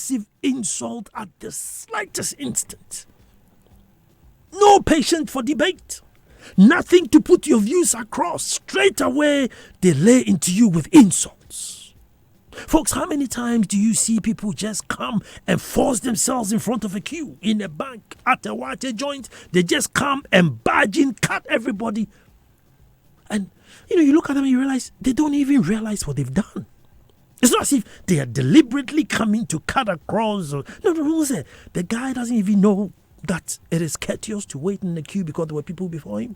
receive insult at the slightest instant. No patience for debate. Nothing to put your views across. Straight away, they lay into you with insults. Folks, how many times do you see people just come and force themselves in front of a queue in a bank, at a water joint? They just come and barge in, cut everybody. And, you look at them and you realize they don't even realize what they've done. It's not as if they are deliberately coming to cut across. No. The guy doesn't even know that it is courteous to wait in the queue because there were people before him.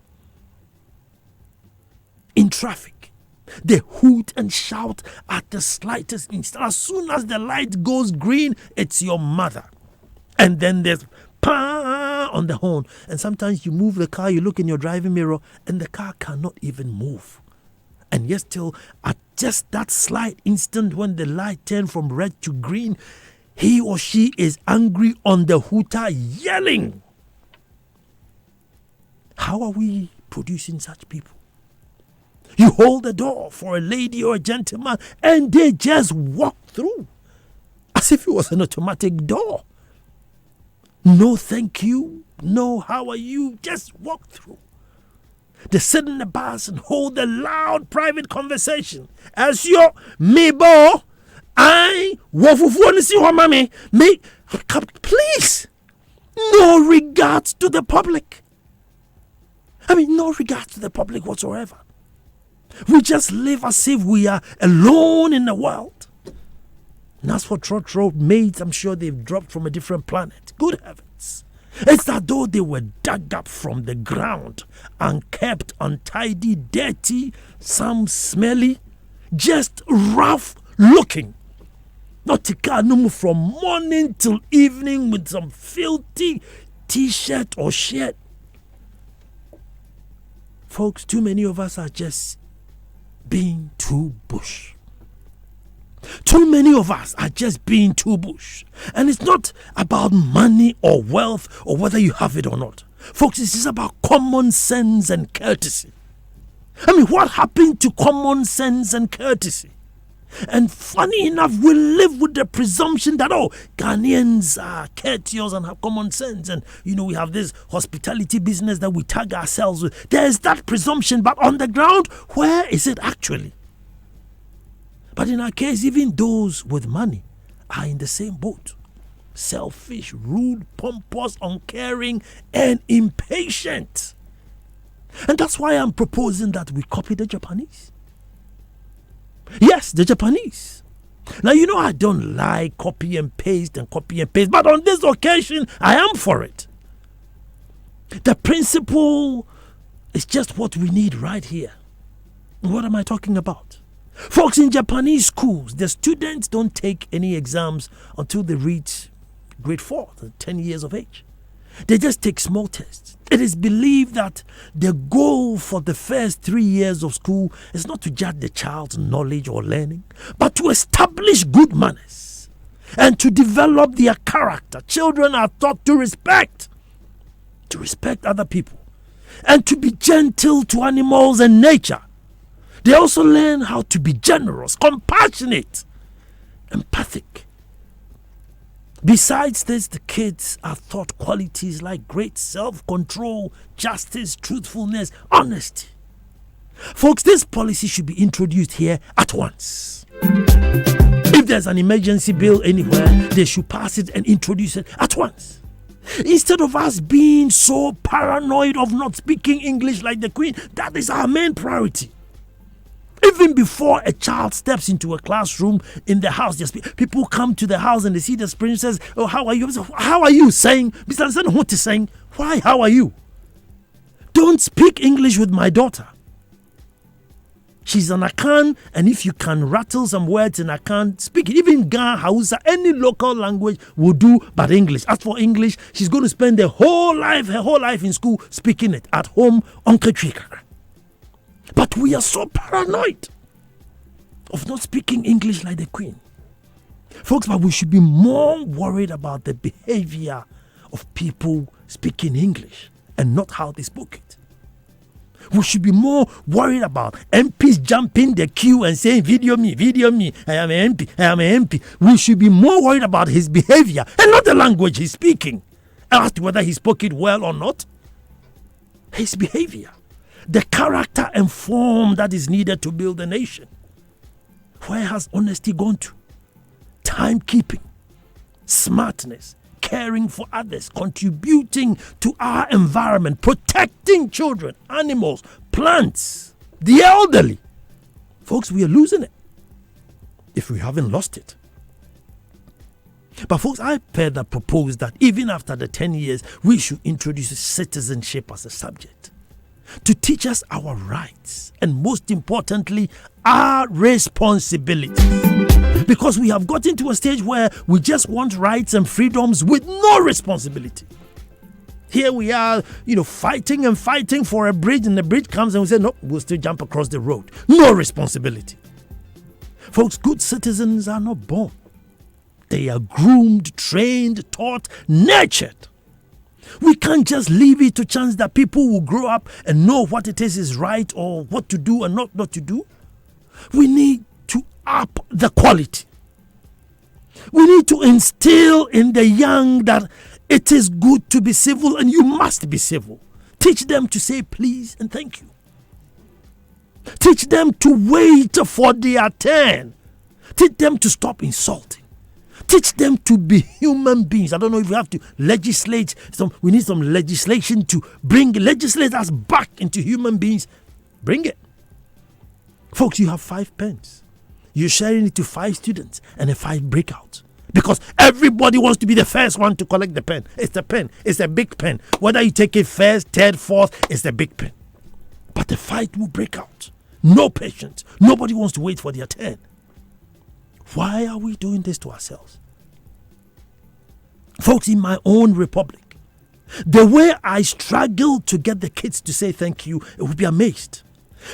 In traffic, they hoot and shout at the slightest instant. As soon as the light goes green, it's your mother. And then there's pa on the horn. And sometimes you move the car, you look in your driving mirror, and the car cannot even move. And yet still, at just that slight instant when the light turned from red to green, he or she is angry on the hooter, yelling. How are we producing such people? You hold the door for a lady or a gentleman and they just walk through as if it was an automatic door. No thank you, no how are you, just walk through. They sit in the bus and hold a loud private conversation as your mebo. Please, no regards to the public. No regards to the public whatsoever. We just live as if we are alone in the world. And as for Trotro mates, I'm sure they've dropped from a different planet. Good heavens. It's as though they were dug up from the ground, unkept, untidy, dirty, some smelly, just rough looking. Not to move from morning till evening with some filthy t-shirt or shirt. Folks, too many of us are just being too bush. Too many of us are just being too bush. And it's not about money or wealth or whether you have it or not. Folks, it's just about common sense and courtesy. What happened to common sense and courtesy? And funny enough, we live with the presumption that, Ghanaians are courteous and have common sense. And, we have this hospitality business that we tag ourselves with. There is that presumption, but on the ground, where is it actually? But in our case, even those with money are in the same boat. Selfish, rude, pompous, uncaring, and impatient. And that's why I'm proposing that we copy the Japanese. Yes, the Japanese. Now, I don't like copy and paste, but on this occasion, I am for it. The principle is just what we need right here. What am I talking about? Folks, in Japanese schools, the students don't take any exams until they reach grade 4, 10 years of age. They just take small tests. It is believed that the goal for the first 3 years of school is not to judge the child's knowledge or learning, but to establish good manners and to develop their character. Children are taught to respect other people, and to be gentle to animals and nature. They also learn how to be generous, compassionate, empathic. Besides this, the kids are taught qualities like great self-control, justice, truthfulness, honesty. Folks, this policy should be introduced here at once. If there's an emergency bill anywhere, they should pass it and introduce it at once. Instead of us being so paranoid of not speaking English like the Queen, that is our main priority. Even before a child steps into a classroom in the house, people come to the house and they see the princess. Oh, how are you? How are you saying? Mr. Anderson, what is saying? Why? How are you? Don't speak English with my daughter. She's an Akan, and if you can rattle some words in Akan, speak it. Even Ga, Hausa, any local language will do, but English. As for English, she's going to spend her whole life in school speaking it. At home, Uncle Chika. But we are so paranoid of not speaking English like the Queen. Folks, but we should be more worried about the behavior of people speaking English and not how they spoke it. We should be more worried about MPs jumping the queue and saying, video me, I am an MP, I am an MP. We should be more worried about his behavior and not the language he's speaking. As to whether he spoke it well or not. His behavior. The character and form that is needed to build a nation. Where has honesty gone to? Timekeeping, smartness, caring for others, contributing to our environment, protecting children, animals, plants, the elderly. Folks, we are losing it if we haven't lost it. But folks, I further propose that even after the 10 years, we should introduce citizenship as a subject to teach us our rights and, most importantly, our responsibilities. Because we have gotten to a stage where we just want rights and freedoms with no responsibility. Here we are, fighting and fighting for a bridge, and the bridge comes and we say, no, we'll still jump across the road. No responsibility. Folks, good citizens are not born. They are groomed, trained, taught, nurtured. We can't just leave it to chance that people will grow up and know what it is right or what to do and not to do. We need to up the quality. We need to instill in the young that it is good to be civil and you must be civil. Teach them to say please and thank you. Teach them to wait for their turn. Teach them to stop insulting. Teach them to be human beings. I don't know if we have to legislate. We need some legislation to legislate us back into human beings. Bring it. Folks, you have 5 pens. You're sharing it to 5 students and a 5 breakout. Because everybody wants to be the first one to collect the pen. It's the pen. It's a big pen. Whether you take it first, third, fourth, it's the big pen. But the fight will break out. No patience. Nobody wants to wait for their turn. Why are we doing this to ourselves? Folks, in my own republic, the way I struggle to get the kids to say thank you, it would be amazed.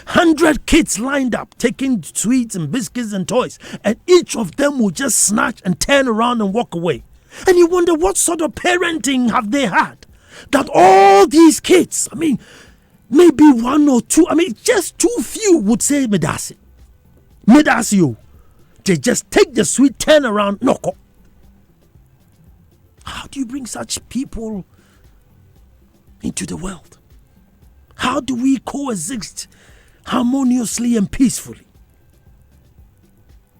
100 kids lined up, taking sweets and biscuits and toys, and each of them will just snatch and turn around and walk away. And you wonder what sort of parenting have they had? That all these kids, maybe 1 or 2, just too few would say Medasi. Medasi. They just take the sweet, turn around, knock up. How do you bring such people into the world? How do we coexist harmoniously and peacefully?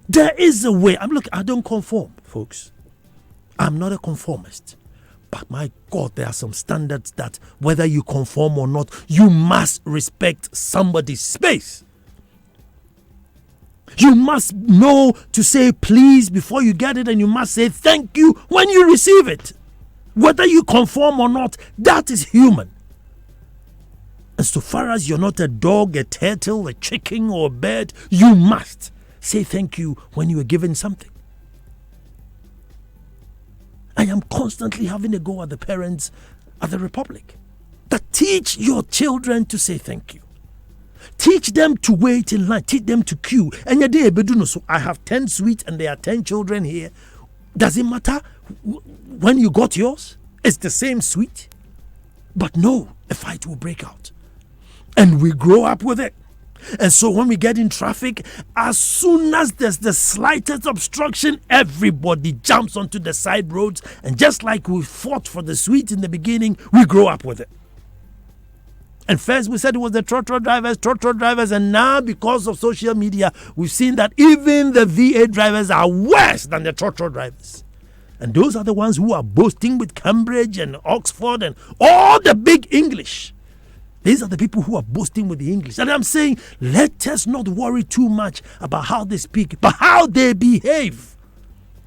There is a way. I don't conform, folks. I'm not a conformist. But my God, there are some standards that whether you conform or not, you must respect somebody's space. You must know to say please before you get it, and you must say thank you when you receive it. Whether you conform or not, that is human. And so far as you're not a dog, a turtle, a chicken, or a bird, you must say thank you when you are given something. I am constantly having a go at the parents at the Republic that teach your children to say thank you. Teach them to wait in line. Teach them to queue. And so I have 10 sweets and there are 10 children here. Does it matter when you got yours? It's the same sweet. But no, a fight will break out. And we grow up with it. And so when we get in traffic, as soon as there's the slightest obstruction, everybody jumps onto the side roads. And just like we fought for the sweet in the beginning, we grow up with it. And first we said it was the trotro drivers, and now because of social media, we've seen that even the V8 drivers are worse than the trotro drivers. And those are the ones who are boasting with Cambridge and Oxford and all the big English. These are the people who are boasting with the English. And I'm saying, let us not worry too much about how they speak, but how they behave.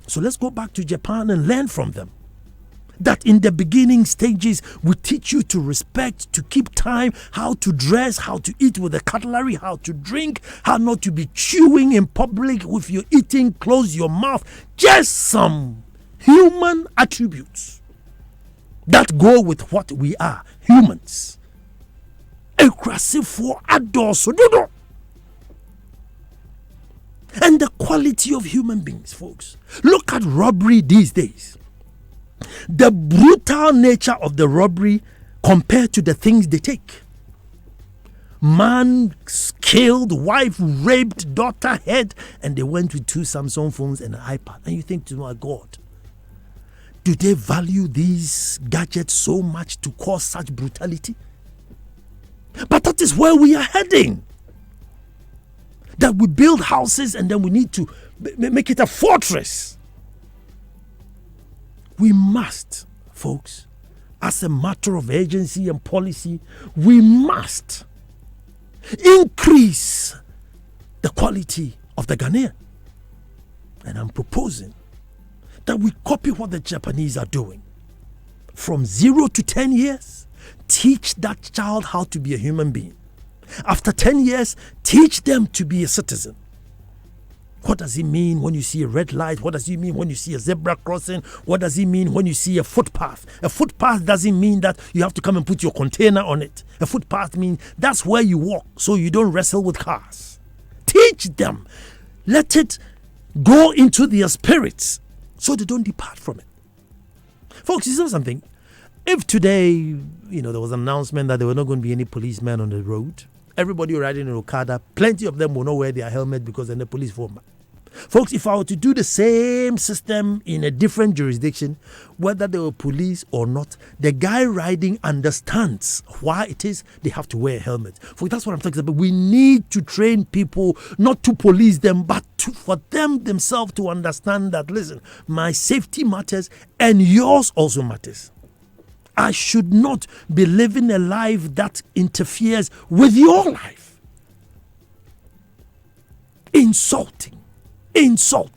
So let's go back to Japan and learn from them. That in the beginning stages, we teach you to respect, to keep time, how to dress, how to eat with the cutlery, how to drink, how not to be chewing in public with your eating, close your mouth. Just some human attributes that go with what we are, humans. And the quality of human beings, folks. Look at robbery these days. The brutal nature of the robbery compared to the things they take. Man killed, wife raped, daughter hurt, and they went with 2 Samsung phones and an iPad. And you think to my God, do they value these gadgets so much to cause such brutality? But that is where we are heading. That we build houses and then we need to make it a fortress. We must, folks, as a matter of agency and policy, we must increase the quality of the Ghanaian. And I'm proposing that we copy what the Japanese are doing. From 0 to 10 years, teach that child how to be a human being. After 10 years, teach them to be a citizen. What does it mean when you see a red light? What does it mean when you see a zebra crossing? What does it mean when you see a footpath? A footpath doesn't mean that you have to come and put your container on it. A footpath means that's where you walk so you don't wrestle with cars. Teach them. Let it go into their spirits so they don't depart from it. Folks, you know something? If today, there was an announcement that there were not going to be any policemen on the road, everybody riding in Okada, plenty of them will not wear their helmet because they're in the police form. Folks, if I were to do the same system in a different jurisdiction, whether they were police or not, the guy riding understands why it is they have to wear a helmet. Folks, that's what I'm talking about. We need to train people not to police them, but for them themselves to understand that, listen, my safety matters and yours also matters. I should not be living a life that interferes with your life. Insulting. And so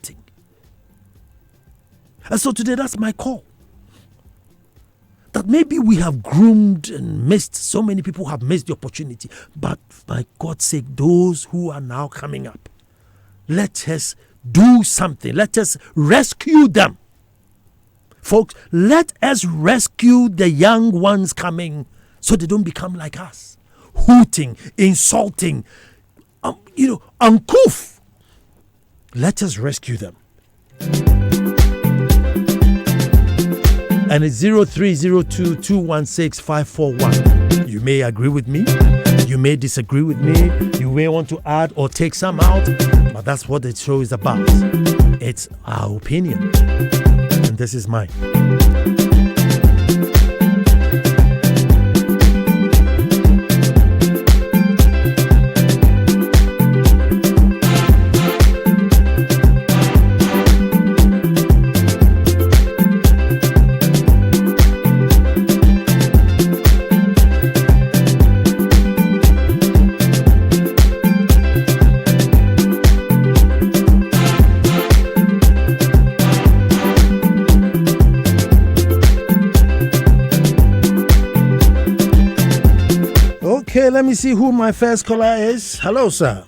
today, that's my call. That maybe we have groomed and missed, so many people have missed the opportunity. But by God's sake, those who are now coming up, let us do something. Let us rescue them. Folks, let us rescue the young ones coming so they don't become like us. Hooting, insulting, uncouth. Let us rescue them. And it's 0302216541. You may agree with me. You may disagree with me. You may want to add or take some out. But that's what the show is about. It's our opinion. And this is mine. Okay, let me see who my first caller is. Hello, sir.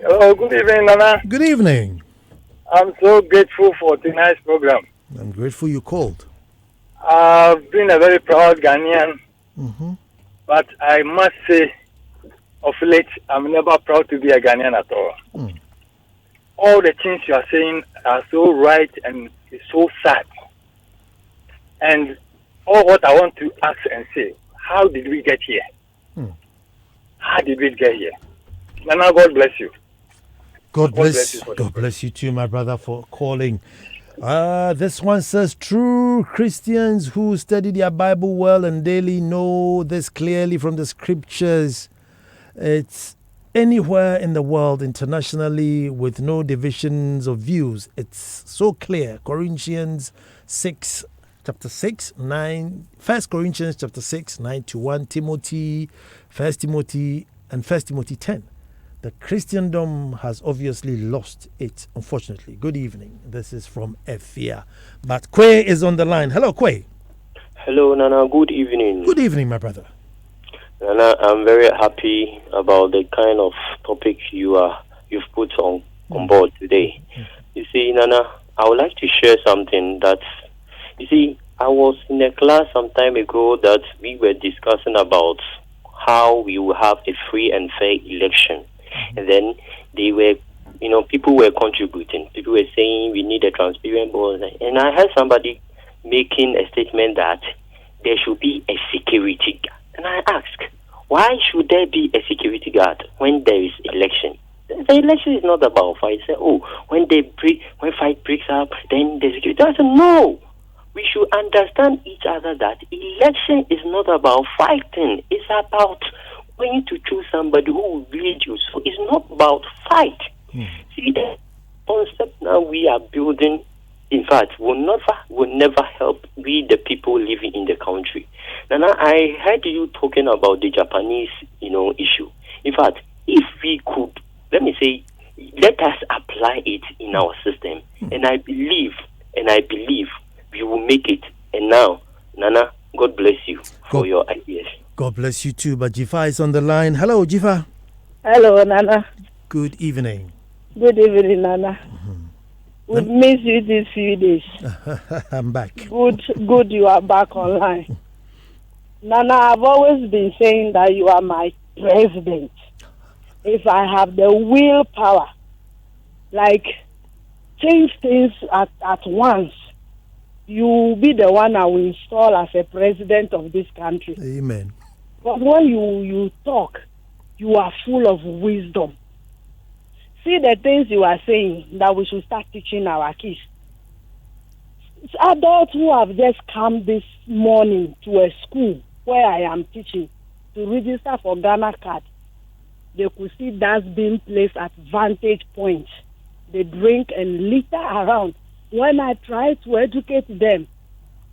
Hello, good evening, Nana. Good evening. I'm so grateful for tonight's program. I'm grateful you called. I've been a very proud Ghanaian, but I must say, of late, I'm never proud to be a Ghanaian at all. All the things you are saying are so right and it's so sad. And all what I want to ask and say, how did we get here? How did we get here? Nana, God bless you. God bless you too, my brother, for calling. This one says, true Christians who study their Bible well and daily know this clearly from the scriptures. It's anywhere in the world, internationally, with no divisions of views. It's so clear. Corinthians 6, chapter 6, 9, 1 Corinthians chapter 6, 9 to 1, Timothy, 1 Timothy, and 1 Timothy 10. The Christendom has obviously lost it, unfortunately. Good evening. This is from Efia. But Kwe is on the line. Hello, Kwe. Hello, Nana. Good evening. Good evening, my brother. Nana, I'm very happy about the kind of topic you've put on board today. You see, Nana, I would like to share something that, you see, I was in a class some time ago that we were discussing about how we will have a free and fair election. And then they were, people were contributing. People were saying we need a transparent board. And I heard somebody making a statement that there should be a security guard. And I asked, Why should there be a security guard when there is election? The election is not about fight. Say, oh, when fight breaks up, then the security. I said, no. We should understand each other that election is not about fighting. It's about going to choose somebody who will lead you. So it's not about fight. See, the concept now we are building, in fact, will never help we the people living in the country. Now, I heard you talking about the Japanese, issue. In fact, if we could, let us apply it in our system, and I believe we will make it. And now, Nana, God bless you for your ideas. God bless you too. But Jifa is on the line. Hello, Jifa. Hello, Nana. Good evening. Good evening, Nana. We missed you these few days. I'm back. Good, you are back online. Nana, I've always been saying that you are my president. If I have the willpower, change things at once, you will be the one I will install as a president of this country. Amen. But when you talk, you are full of wisdom. See the things you are saying that we should start teaching our kids. It's adults who have just come this morning to a school where I am teaching to register for Ghana card. They could see that's being placed at vantage points. They drink and litter around. When I try to educate them,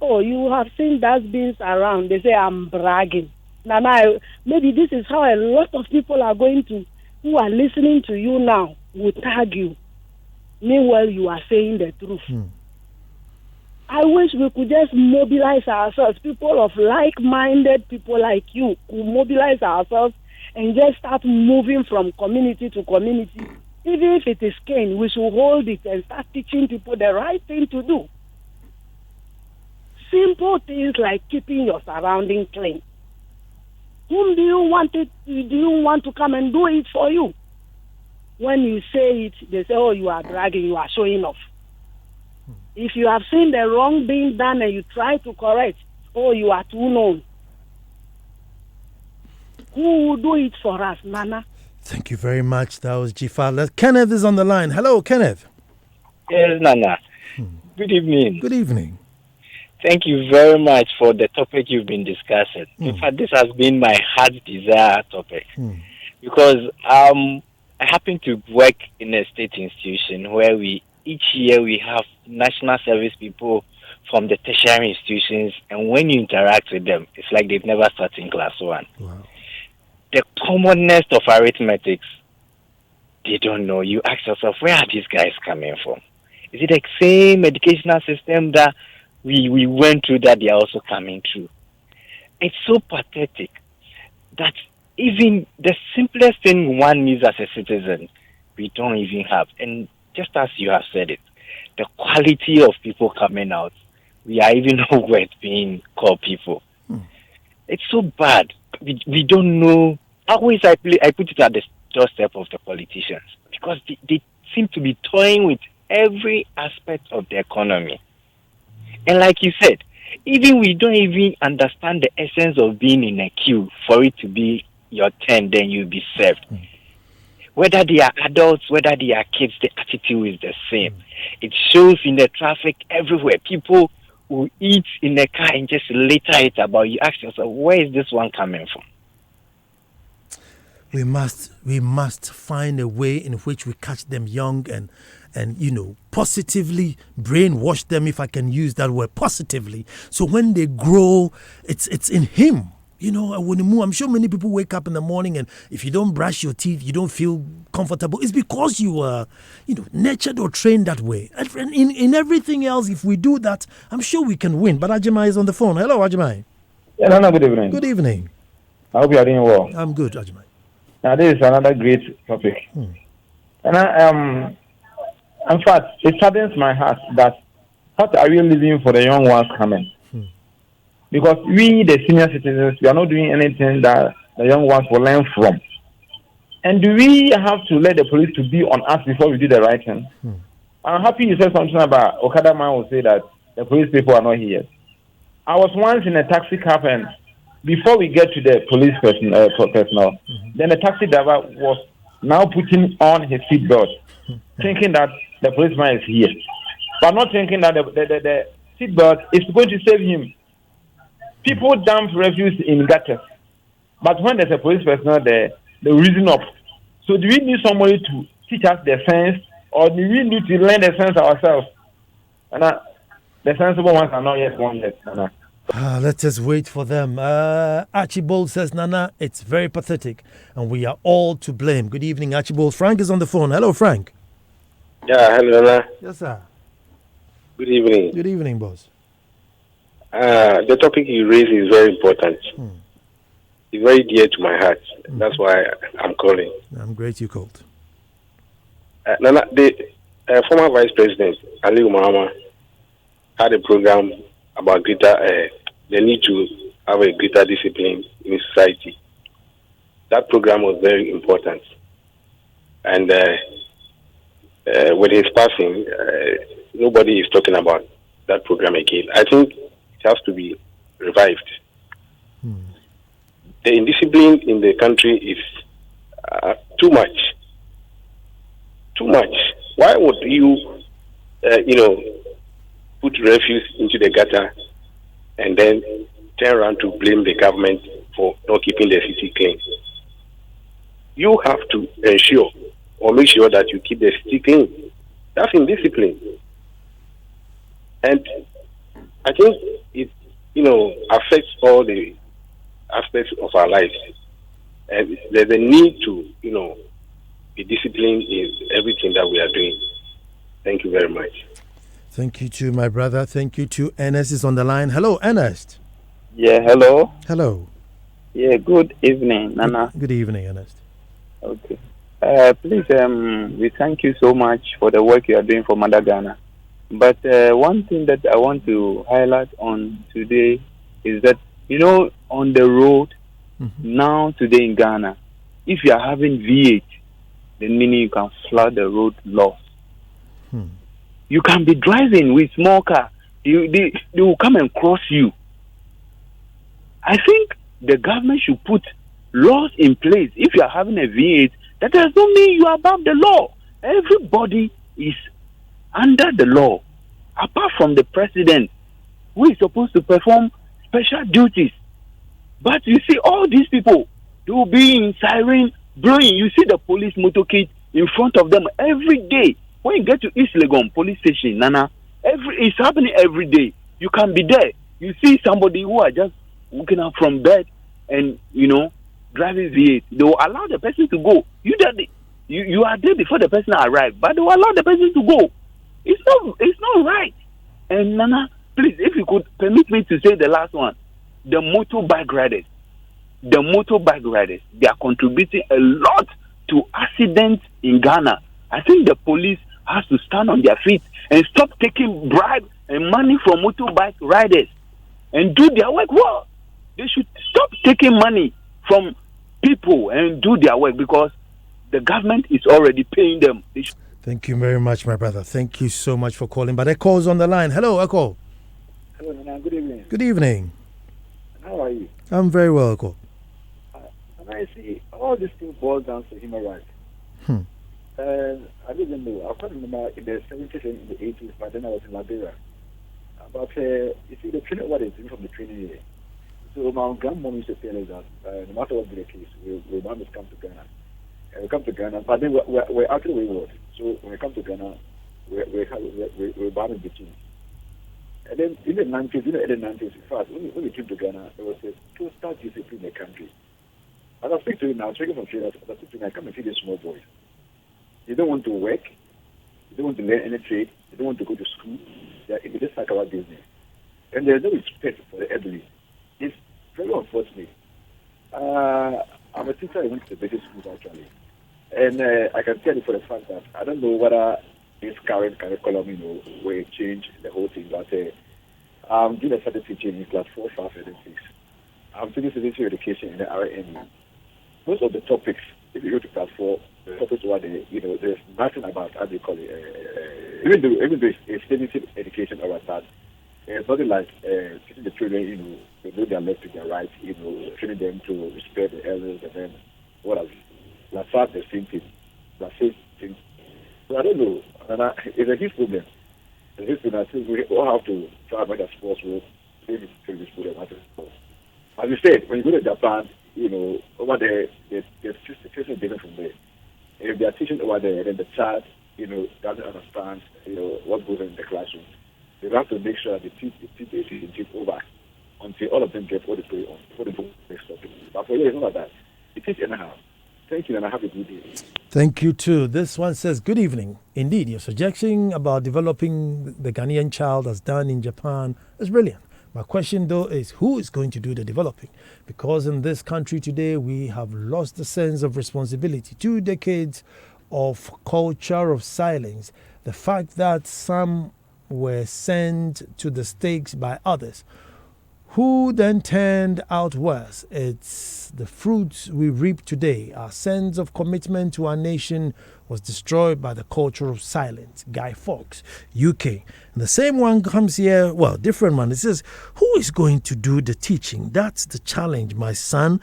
oh, you have seen dustbins around. They say I'm bragging. Nana, maybe this is how a lot of people are going to, who are listening to you now, will tag you. Meanwhile, you are saying the truth. I wish we could just mobilize ourselves. People of like-minded people like you could mobilize ourselves and just start moving from community to community. Even if it is cane, we should hold it and start teaching people the right thing to do. Simple things like keeping your surroundings clean. Whom do you want to come and do it for you? When you say it, they say, oh, you are bragging, you are showing off. If you have seen the wrong being done and you try to correct, oh, you are too known. Who will do it for us, Nana? Thank you very much. That was Jifa. Kenneth is on the line. Hello, Kenneth. Yes, Nana. Good evening. Good evening. Thank you very much for the topic you've been discussing. In fact, this has been my heart's desire topic. Because I happen to work in a state institution where each year we have national service people from the tertiary institutions, and when you interact with them, it's like they've never started in class 1. Wow. The commonness of arithmetics, they don't know. You ask yourself, where are these guys coming from? Is it the same educational system that we went through that they are also coming through? It's so pathetic that even the simplest thing one needs as a citizen, we don't even have. And just as you have said it, the quality of people coming out, we are even not worth being called people. It's so bad. We don't know. Always I put it at the doorstep of the politicians because they seem to be toying with every aspect of the economy. And like you said, even we don't even understand the essence of being in a queue for it to be your turn, then you'll be served. Whether they are adults, whether they are kids, the attitude is the same. It shows in the traffic everywhere. People who eat in the car and just litter it about. You ask yourself, where is this one coming from? We must find a way in which we catch them young and positively brainwash them, if I can use that word, positively. So when they grow, it's in him. I'm sure many people wake up in the morning and if you don't brush your teeth, you don't feel comfortable. It's because you are, nurtured or trained that way. And in everything else, if we do that, I'm sure we can win. But Ajimai is on the phone. Hello, Ajimai. Yeah, Nana, good evening. Good evening. I hope you are doing well. I'm good, Ajimai. Now, this is another great topic. And in fact, it saddens my heart that what are we leaving for the young ones coming? Because we, the senior citizens, we are not doing anything that the young ones will learn from. And do we have to let the police to be on us before we do the right thing? I'm happy you said something about Okada man will say that the police people are not here. I was once in a taxi cab and before we get to the police personnel, then the taxi driver was now putting on his seatbelt, thinking that the policeman is here, but not thinking that the seatbelt is going to save him. People dump refuse in gutters, but when there's a police personnel there, they reason up. So do we need somebody to teach us the sense, or do we need to learn the sense ourselves? And the sensible ones are not yet born yet. Let's just wait for them. Archibald says, Nana, it's very pathetic, and we are all to blame. Good evening, Archibald. Frank is on the phone. Hello, Frank. Yeah, hello, Nana. Yes, sir. Good evening. Good evening, boss. The topic you raised is very important. It's very dear to my heart. That's why I'm calling. I'm great you called. Nana, the former Vice President, Ali Umahama, had a program about greater, the need to have a greater discipline in society. That program was very important. And with his passing, nobody is talking about that program again. I think it has to be revived. The indiscipline in the country is too much. Too much. Why would you, put refuse into the gutter and then turn around to blame the government for not keeping the city clean? You have to ensure or make sure that you keep the city clean. That's indiscipline. And I think it, affects all the aspects of our lives. And there's a need to, be disciplined in everything that we are doing. Thank you very much. Thank you to my brother. Thank you to Ernest is on the line. Hello, Ernest. Yeah, hello. Hello. Yeah, good evening, Nana. Good evening, Ernest. Okay. Please, we thank you so much for the work you are doing for Mother Ghana. But one thing that I want to highlight on today is that, on the road now today in Ghana, if you are having V8, then meaning you can flood the road laws. You can be driving with small car. They will come and cross you. I think the government should put laws in place. If you are having a V8, that does not mean you are above the law. Everybody is under the law, apart from the president, who is supposed to perform special duties. But you see, all these people, they will be in siren blowing. You see the police motorcade in front of them every day. When you get to East Legon police station, Nana, it's happening every day. You can be there. You see somebody who are just waking up from bed and, driving V8. They will allow the person to go. You are there before the person arrives, but they will allow the person to go. It's not right. And Nana, please, if you could permit me to say the last one, the motorbike riders, they are contributing a lot to accidents in Ghana. I think the police has to stand on their feet and stop taking bribe and money from motorbike riders and do their work well. They should stop taking money from people and do their work because the government is already paying them. Thank you very much, my brother. Thank you so much for calling. But Echo's on the line. Hello, Echo. Hello, Nana. Good evening. Good evening. How are you? I'm very well, Echo. And I see all these things boils down to human rights. I didn't know. I can't remember in the 70s and in the 80s, but then I was in Liberia. But you see, the training, what is doing from the training here. So my grandmom used to tell us that no matter what be the case, we must come to Ghana. We come to Ghana, but then we're actually wayward. So when we come to Ghana, we're bound to change. And then in the 90s, early 90s, in fact, when we came to Ghana, there was a total discipline in the country. As I speak to you now, speaking from traders, as I speak to you, I come and see these small boys. They don't want to work. They don't want to learn any trade. They don't want to go to school. They just like our business. And there's no respect for the elderly. It's very unfortunate. I'm a teacher. I went to the basic schools, actually. And I can tell you for the fact that I don't know whether this current curriculum, will change the whole thing. But I'm doing a certain teaching in class 4, 5, and 6. I'm taking secondary education in the RNU. Most of the topics, if you go to class 4, the topics were there's nothing about, how do you call it, even though it's extensive education about that, it's nothing like teaching the children, the do their left to their right, training them to respect the elders and then what have you. Like far the same thing. The same thing. So I don't know. And it's a huge problem. It's a huge problem. I think we all have to try and make as possible maybe to this problem. As you said, when you go to Japan, over there, there's system different from there. And if they are teaching over there, then the child, doesn't understand, what goes on in the classroom. They have to make sure that they teach over until all of them get what they pay on, before they go to the next topic. But for you, it's not like that. It teach anyhow. Thank you, and I have a good day. Thank you too. This one says, good evening. Indeed, your suggestion about developing the Ghanaian child as done in Japan is brilliant. My question though is, who is going to do the developing? Because in this country today, we have lost the sense of responsibility. 2 decades of culture of silence. The fact that some were sent to the stakes by others, who then turned out worse. It's the fruits we reap today. Our sense of commitment to our nation was destroyed by the culture of silence. Guy Fawkes, UK. And the same one comes here, well, different one. It says, who is going to do the teaching? That's the challenge, my son.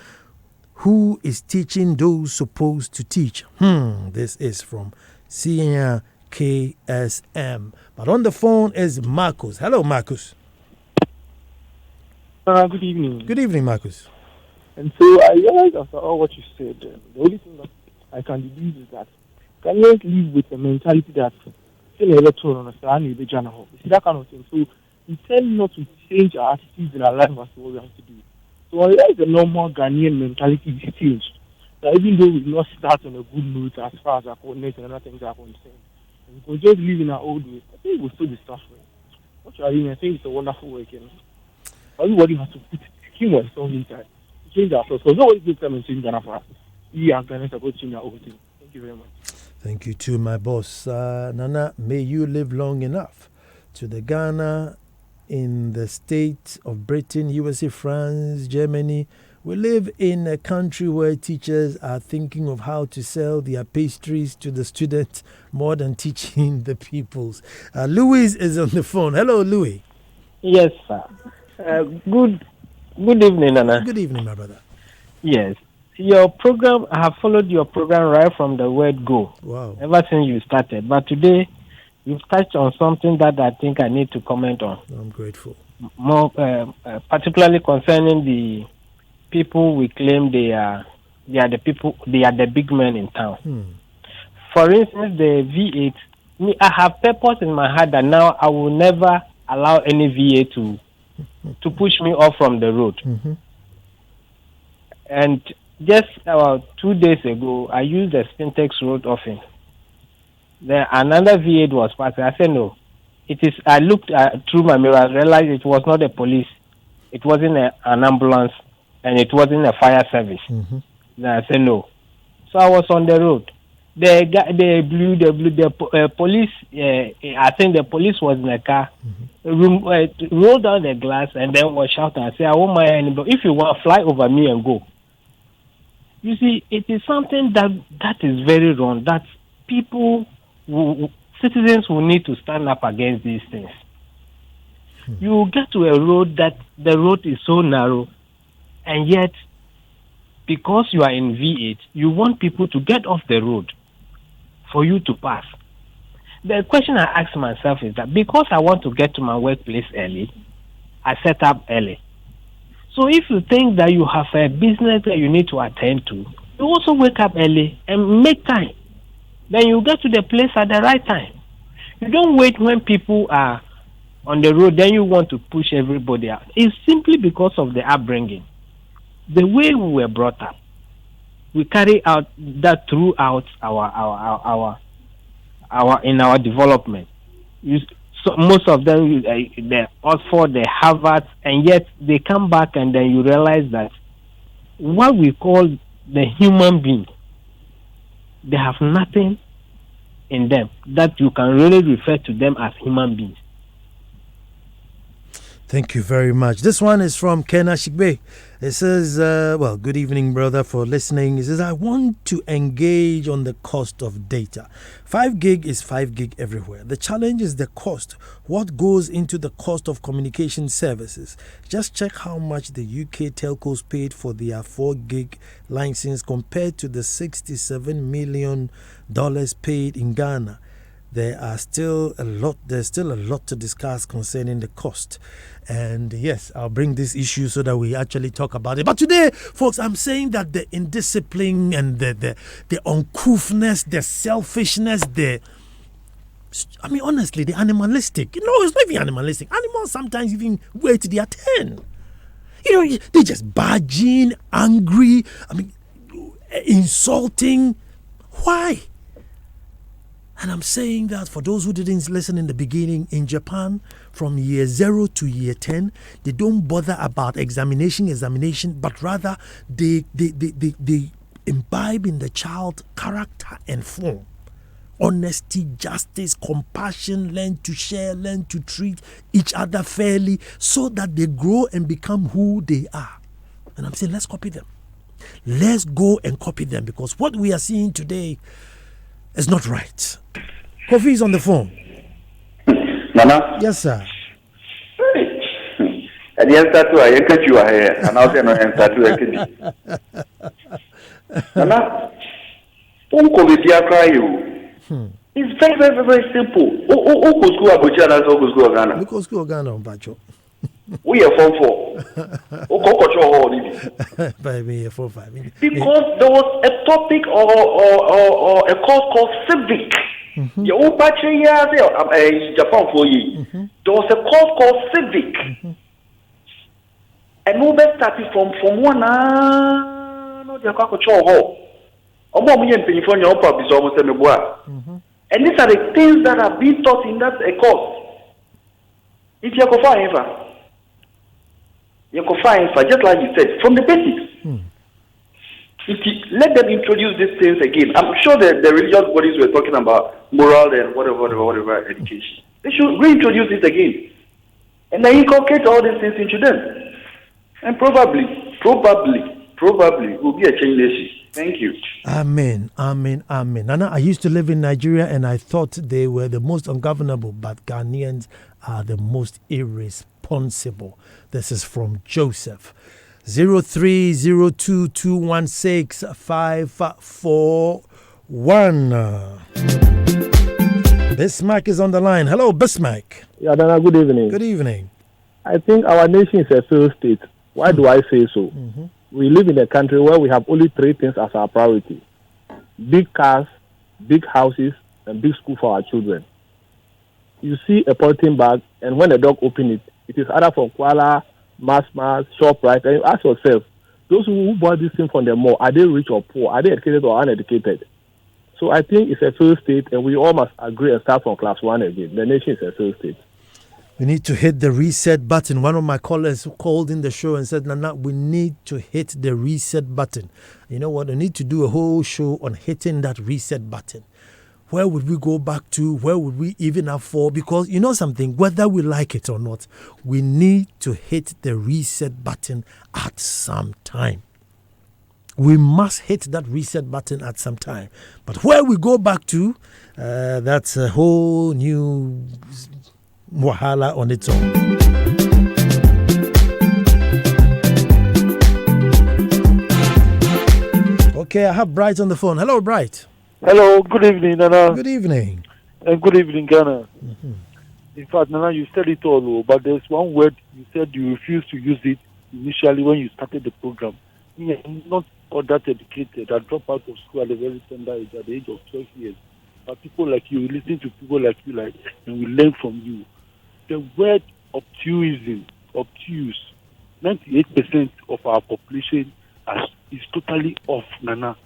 Who is teaching those supposed to teach? This is from Senior KSM. But on the phone is Marcus. Hello, Marcus. Good evening. Good evening, Marcus. And so I realized after all what you said, the only thing that I can deduce is that Ghanaians live with a mentality that still electoral on a stand with general. You see that kind of thing. So we tend not to change our attitudes in our life as to what we have to do. So unless the normal Ghanaian mentality is changed, that even though we not start on a good note as far as our coordinates and other things are concerned, and we just live in our old ways, I think we'll still be suffering. What you are doing, I think it's a wonderful work. Everybody has to put him or something inside to change ourselves. So nobody gives them and change Ghana for us. We are Ghanaians supposed to change our own thing. Thank you very much. Thank you too, my boss. Nana, may you live long enough. To the Ghana in the state of Britain, USA, France, Germany. We live in a country where teachers are thinking of how to sell their pastries to the students more than teaching the pupils. Louis is on the phone. Hello, Louis. Yes, sir. Good evening, Nana. Good evening, my brother. Yes. Your program, I have followed your program right from the word go. Wow. Ever since you started. But today, you've touched on something that I think I need to comment on. I'm grateful. More particularly concerning the people we claim they are the big men in town. For instance, the V8, I have purpose in my heart that now I will never allow any V8 to push me off from the road. And just about 2 days ago, I used the Spintex road often. Then another V8 was passing. I said, no. I looked through my mirror, I realized it was not a police. It wasn't an ambulance, and it wasn't a fire service. Then I said, no. So I was on the road. The police, I think the police was in the car, rolled down the glass and then was shouting. I said, I won't mind anybody. If you want, fly over me and go. You see, it is something that is very wrong, that citizens will need to stand up against these things. You get to a road that the road is so narrow, and yet, because you are in V8, you want people to get off the road for you to pass. The question I ask myself is that because I want to get to my workplace early, I set up early. So if you think that you have a business that you need to attend to, you also wake up early and make time. Then you get to the place at the right time. You don't wait when people are on the road, then you want to push everybody out. It's simply because of the upbringing. The way we were brought up, we carry out that throughout our development. So most of them, they Oxford, they Harvard, and yet they come back and then you realize that what we call the human being, they have nothing in them that you can really refer to them as human beings. Thank you very much. This one is from Kena Shigbe. It says, well, good evening, brother, for listening. It says, I want to engage on the cost of data. 5 gig is 5 gig everywhere. The challenge is the cost. What goes into the cost of communication services? Just check how much the UK telcos paid for their 4 gig license compared to the $67 million paid in Ghana. There's still a lot to discuss concerning the cost. And yes, I'll bring this issue so that we actually talk about it. But today, folks, I'm saying that the indiscipline and the uncouthness, the selfishness, honestly, the animalistic. It's not even animalistic. Animals sometimes even wait their turn. They just barging, angry, insulting. Why? And I'm saying that for those who didn't listen in the beginning, in Japan, from year 0 to year 10, they don't bother about examination, but rather they imbibe in the child character and form. Honesty, justice, compassion, learn to share, learn to treat each other fairly so that they grow and become who they are. And I'm saying, let's copy them. Let's go and copy them, because what we are seeing today is not right. Kofi is on the phone. Nana? Yes, sir. And yes, that's why I catch you here. And I'll say no answer to Nana, it's very, very, very simple. Who school Abuja or school Ghana? We go school Ghana, Bacho. We are Form 4. By 4 5. Because there was a topic or a course called civic. Your own bachelor in Japan for you. There was a course called civic. And movement started from one no the culture hall. And these are the things that are being taught in that course. If you go far, you can find, just like you said, from the basics. If you let them introduce these things again, I'm sure that the religious bodies were talking about moral and whatever education. They should reintroduce it again. And then inculcate all these things into them. And probably will be a change nation. Thank you. Amen. Nana, I used to live in Nigeria and I thought they were the most ungovernable, but Ghanaians are the most irresponsible. This is from Joseph. 0302216541. Bismarck is on the line. Hello, Bismarck. Yeah, Dana, good evening. Good evening. I think our nation is a failed state. Why do I say so? We live in a country where we have only 3 things as our priority: big cars, big houses, and big school for our children. You see a polythene bag, and when a dog opens it, it is either from Kuala, Mass, ShopRite, and you ask yourself, those who bought this thing from the mall, are they rich or poor? Are they educated or uneducated? So I think it's a failed state, and we all must agree and start from class 1 again. The nation is a failed state. We need to hit the reset button. One of my callers called in the show and said, Nana, we need to hit the reset button. You know what? We need to do a whole show on hitting that reset button. Where would we go back to? Where would we even have for? Because you know something, whether we like it or not, we need to hit the reset button at some time. We must hit that reset button at some time. But where we go back to, that's a whole new wahala on its own. Okay, I have Bright on the phone. Hello, Bright. Hello, good evening, Nana. Good evening. And good evening, Ghana. In fact, Nana, you said it all, but there's one word you said you refused to use it initially when you started the program. I'm not all that educated. I dropped out of school at a very tender age, at the age of 12 years. But people like you, listen to people like you, and we learn from you. The word obtuse, 98% of our population is totally off, Nana.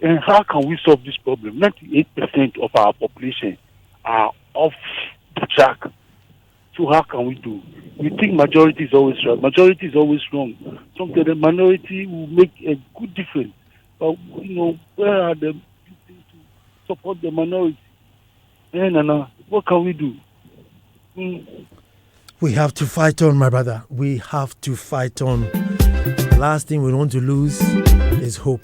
And how can we solve this problem? 98% of our population are off the track. So how can we do? We think majority is always right. Majority is always wrong. Sometimes the minority will make a good difference. But, where are the people to support the minority? Nana, what can we do? We have to fight on, my brother. We have to fight on. The last thing we want to lose is hope.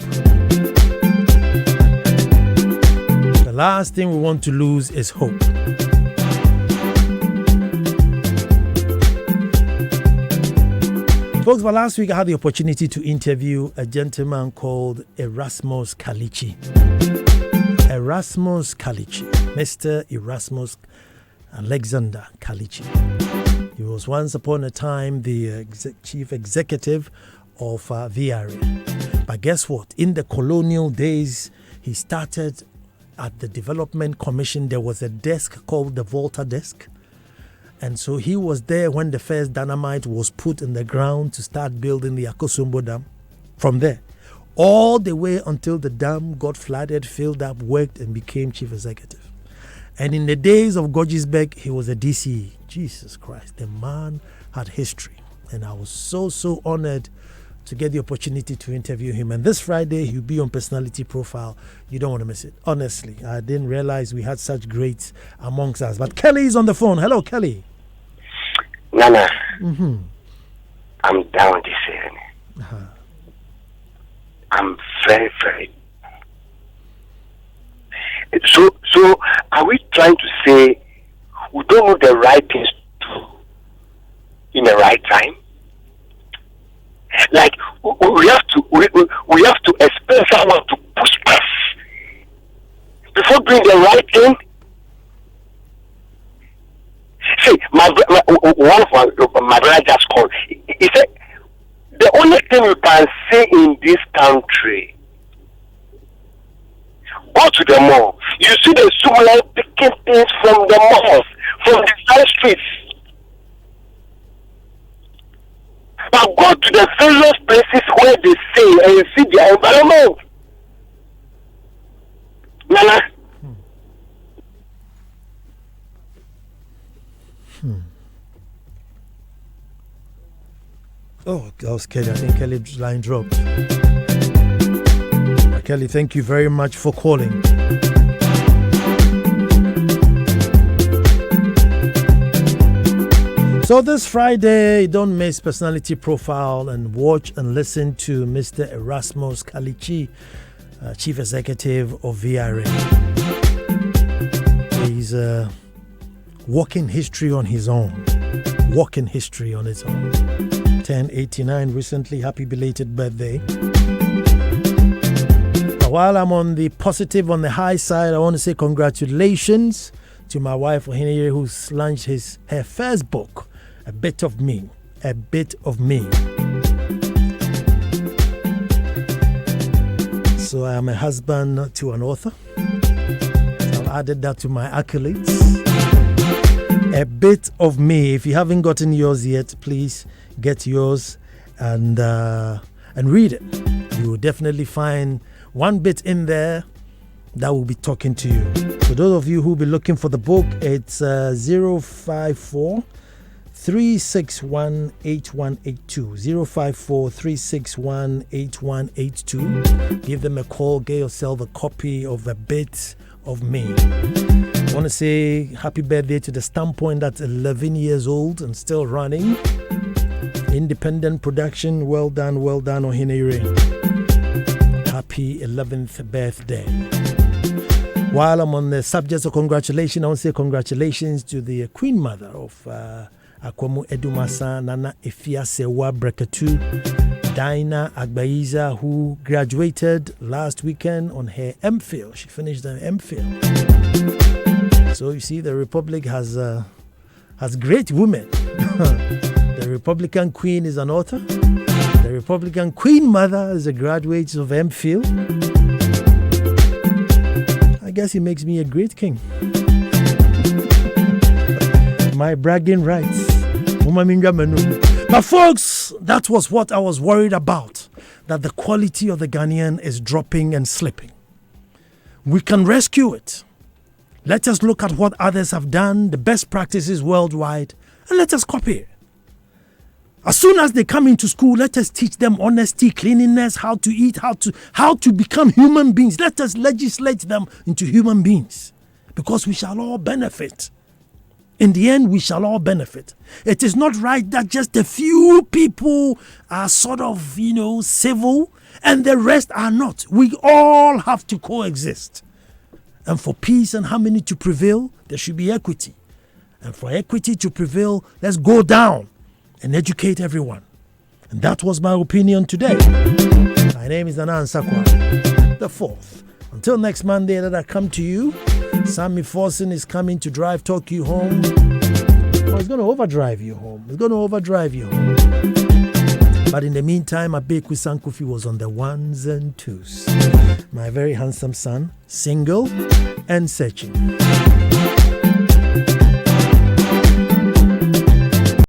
The last thing we want to lose is hope. Folks, but last week I had the opportunity to interview a gentleman called Erasmus Kalichi. Erasmus Kalichi. Mr. Erasmus Alexander Kalichi. He was once upon a time the chief executive of VRA. But guess what? In the colonial days, he started at the Development Commission. There was a desk called the Volta Desk. And so he was there when the first dynamite was put in the ground to start building the Akosombo Dam. From there, all the way until the dam got flooded, filled up, worked, and became chief executive. And in the days of Gordgesbeck, he was a DCE. Jesus Christ, the man had history. And I was so honored to get the opportunity to interview him. And this Friday, he'll be on Personality Profile. You don't want to miss it. Honestly, I didn't realize we had such greats amongst us. But Kelly is on the phone. Hello, Kelly. Nana, I'm down this evening. I'm very, very. So are we trying to say we don't know the right things to do in the right time? Like we have to expect someone to push us before doing the right thing. See, one of my brother just called. He said the only thing you can say in this country, go to the mall. You see the Sumla picking things from the malls, from the side streets. But go to the various places where they say and you see their environment. Nana. Oh, that was Kelly. I think Kelly's line dropped. Kelly, thank you very much for calling. So this Friday, don't miss Personality Profile and watch and listen to Mr. Erasmus Kalichi, Chief Executive of VRA. He's walking history on his own. Walking history on its own. 1089 recently. Happy belated birthday. But while I'm on the positive, on the high side, I want to say congratulations to my wife Ohineye, who's launched her first book, A Bit of Me. A Bit of Me. So I am a husband to an author. So I've added that to my accolades. A Bit of Me. If you haven't gotten yours yet, please get yours and read it. You will definitely find one bit in there that will be talking to you. So those of you who will be looking for the book, it's 054 361 8182. 054 361 8182. Give them a call, get yourself a copy of A Bit of Me. I want to say happy birthday to the Standpoint that's 11 years old and still running. Independent production. Well done, Ohineye. Happy 11th birthday. While I'm on the subject of congratulations, I want to say congratulations to the Queen Mother of Akwamu Edumasa, Nana Efiasewa Brekatu, Dinah Agbayiza, who graduated last weekend on her MPhil. She finished her MPhil. So you see, the Republic has great women. The Republican Queen is an author. The Republican Queen Mother is a graduate of MPhil. I guess it makes me a great king. My bragging rights. But folks, that was what I was worried about. That the quality of the Ghanaian is dropping and slipping. We can rescue it. Let us look at what others have done, the best practices worldwide, and let us copy it. As soon as they come into school, let us teach them honesty, cleanliness, how to eat, how to become human beings. Let us legislate them into human beings, because we shall all benefit In the end, we shall all benefit. It is not right that just a few people are sort of, civil and the rest are not. We all have to coexist. And for peace and harmony to prevail, there should be equity. And for equity to prevail, let's go down and educate everyone. And that was my opinion today. My name is Nana Ansakwa, the fourth. Until next Monday that I come to you, Sammy Forson is coming to talk you home. Oh, he's going to overdrive you home. But in the meantime, Abeku Sankofi was on the ones and twos. My very handsome son, single and searching.